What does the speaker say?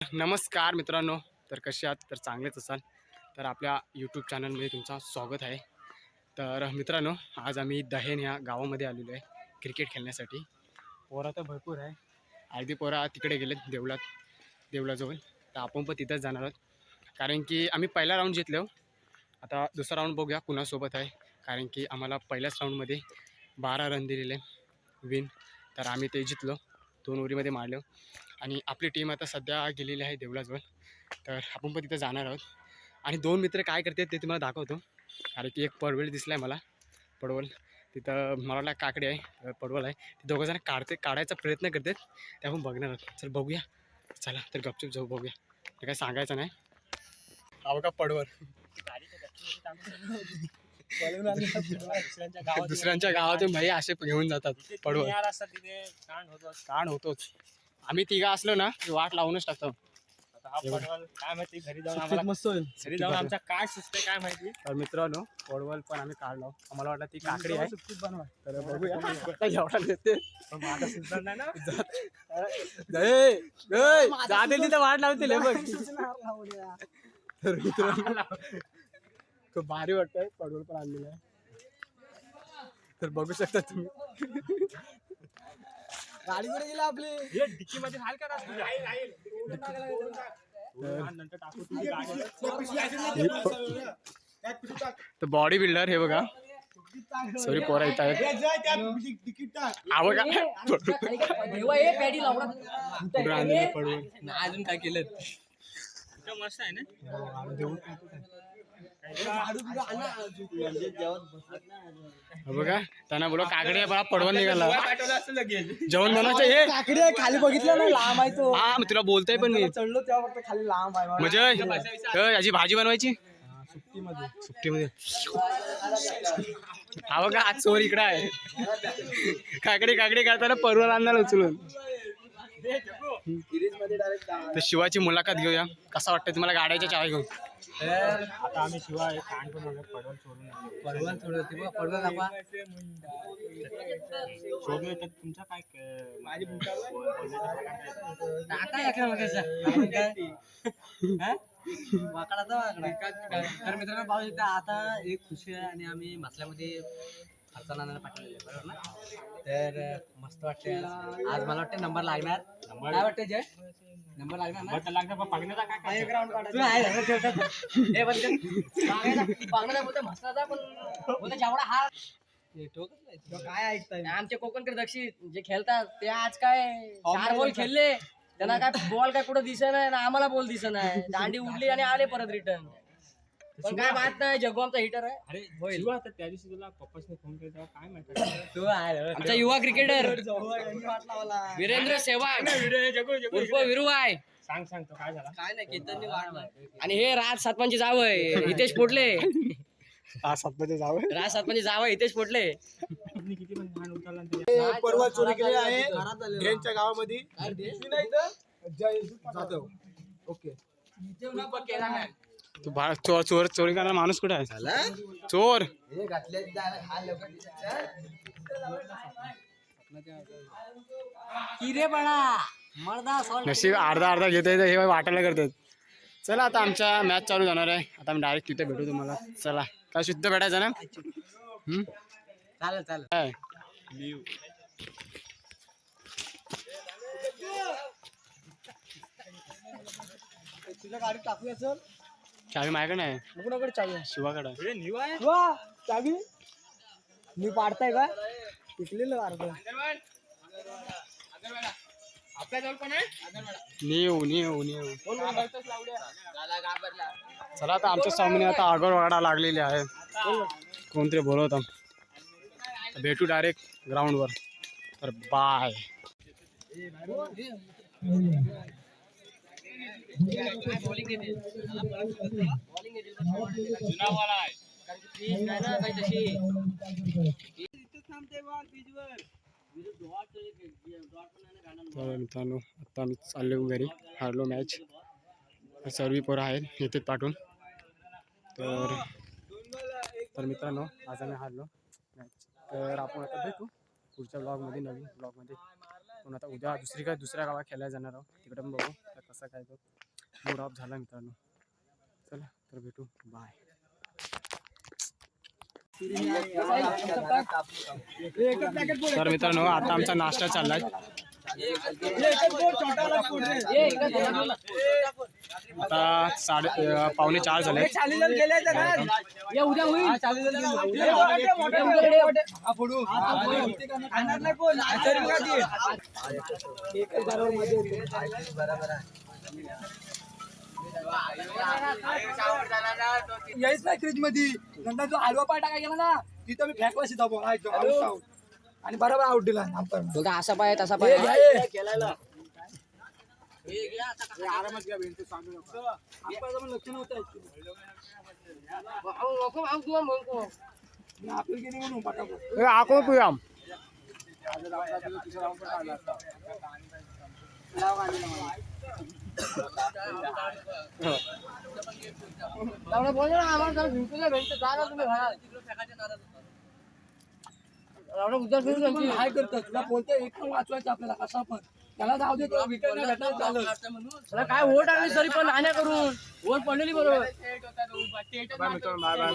नमस्कार मित्रांनो, तर कसे आहात? तर चांगलेच असाल. तर आपल्या यूट्यूब चॅनलमध्ये तुमचं स्वागत आहे. तर मित्रांनो, आज आम्ही दहेन या गावामध्ये आलेलो आहे क्रिकेट खेळण्यासाठी. पोरं तर भरपूर आहे. अर्धी पोरं तिकडे गेलेत देवळाजवळ. तर आपण पण तिथंच जाणार आहोत. कारण की आम्ही पहिला राऊंड जिंकलो. आता दुसरा राऊंड बघूया कुणासोबत आहे. कारण की आम्हाला पहिल्याच राऊंडमध्ये 12 रन दिलेले विन. तर आम्ही ते जिंकलो. 2 ओव्हरीमध्ये मारलो. आणि आपली टीम आता सध्या गेलेली आहे देवळाजवळ. तर आपण पण तिथं जाणार आहोत. आणि 2 मित्र काय करतात ते तुम्हाला दाखवतो. कारण की एक पडवळ दिसला आहे मला. पडवळ तिथं मला वाटलं काकडी आहे, पडवळ आहे. ते दोघंजण काढायचा प्रयत्न करतात. ते आपण बघणार आहोत. चल बघूया. चला तर गपचूप जाऊ बघूया. ते काय सांगायचं नाही. हा बघा पडवळ. दुसऱ्यांच्या गावातून भाई असे घेऊन जातात पडवळ. कांड होतोच. आम्ही तिघं असलो ना वाट लावूनच टाकतो. काय माहिती घरी जाऊन आम्हाला मस्त होईल. घरी जाऊन आमचा काय सुचतंय काय माहिती. तर मित्रांनो पडवळ पण आम्ही काढलो. आम्हाला वाटलं ती काकडी आहे. तर बघूया एवढा देते. माझा सुचणार नाही ना. जाते तिथं वाट लावतील बघ. तर मित्रांनो खूप भारी वाटतंय. पडवळ पण आणलेलं आहे. तर बघू शकता तुम्ही. गाडी कुठे गेली आपली. डिक्की मध्ये हाल करा. तर बॉडी बिल्डर हे बघा. सॉरी पोरा येत आहेत. अजून काय केलं मस्त आहे ना. बघा त्यांना बोला काकडी बघा पडवण निघाला. जेवण बनवायचं हे काकडी आहे खाली बघितलं ना लांब आहे तो. हा तुला बोलतोय पण मी चढलो तेव्हा फक्त खाली लांब आहे म्हणजे याची भाजी बनवायची सुट्टीमध्ये. हा बघा आज चोर इकडं आहे. काकडी करताना पडवळ आणणार उचलून. तर शिवाची मुलाखत घेऊया. कसा वाटतं तुम्हाला गाड्याच्या चावी घेऊन. आता आम्ही शिवा पडवळ सोडून तुमचा काय माझी तर मित्रांनो पाहू शकता आता एक खुशी आहे आणि आम्ही मसल्यामध्ये नानाला पाठवलेले बरोबर ना. तर मस्त वाटते आज मला वाटतं नंबर लागणार. काय वाटतं जय नंबर लागणार ना. लागणार पण पागण्याचा काय ग्राउंड काढायचं हे पागण्याचा बोलतो मसलाचा पण बोलतो जेवढा हा काय ऐकताय. आमचे कोकणकर दक्षिण जे खेळतात ते आज काय 4 बॉल खेळले त्यांना काय बॉल काय कुठं दिसत नाही ना आम्हाला बॉल दिसत नाही. दांडी उडली आणि आले परत रिटर्न. पण काय बात नाही जग्गू आमचा हिटर आहे. अरे होईल त्या दिवशी तुला पप्पाने फोन केला काय माहिती तू आमचा युवा क्रिकेटर वीरेंद्र सेवाग उर्फ विरू आहे. सांग तो काय झाला. काय नाही केतननी वाढला आणि हे राज सातपांची जाव आहे हितेश पोटले. राज सातपांची जाव आहे हितेश पोटले. परवा चोरी केली आहे यांच्या गावामध्ये. ओके तू चोरी करणारा माणूस कुठे आहे. चोर नशीब अर्धा घेत हे वाटायला करतात. चला आता आमच्या मॅच चालू जाणार आहे. आता आम्ही डायरेक्ट तिथे भेटू तुम्हाला. चला काय शुद्ध भेटायचं ना. चालेल काय तुझ्या गाडी टाकूया चल. चावी माझ्याकडे नाही. कुणाकडे चावी आहे. शिवाकडे वा चावी मी पाडताय का टिकलेलं अर्ध आपल्या जवळ पण आहे. नेऊ चला आता आमच्या सामने आता आगळ वाडा लागलेली आहे. कोणतरी बोलवत भेटू डायरेक्ट ग्राउंडवर. तर बाय. तर मित्रांनो आता आम्ही चाललो घरी. हारलो मॅच. सर्व पोरं आहेत येतात पाठवून. तर मित्रांनो आज आम्ही हारलो मॅच. तर आपण आता भेटू पुढच्या ब्लॉगमध्ये नवीन ब्लॉगमध्ये. आपण आता उद्या दुसऱ्या गावात खेळायला जाणार आहोत. तिकडे पण बघू तर कसा काय तो मूड ऑफ झाला मित्रांनो. चला तर भेटू, बाय. तर मित्रांनो आता आमचा नाश्ता चाललाय. आता 3:45 झाले. यायच नाही फ्रीज मध्ये. नंतर जो हलवा पाय टाकाय गेला ना तिथं मी फेकला सीधा बॉल आणि बरोबर आउट दिला. असा पाय तसा पाय आरामात घ्या बेंच सांगू नका. आपल्याला पण लक्ष नव्हतं आपल्याला गेली म्हणून पटापट आको पियाम काय करतात तुला बोलते एक पण वाचवायचं आपल्याला कसा पण त्याला जाऊ दे तो विकेट नाही भेटणार झालं. काय वोट आणली तरी पण नाण्या करून वोट पडलेली बरोबर. बाय मित्रांनो, बाय बाय.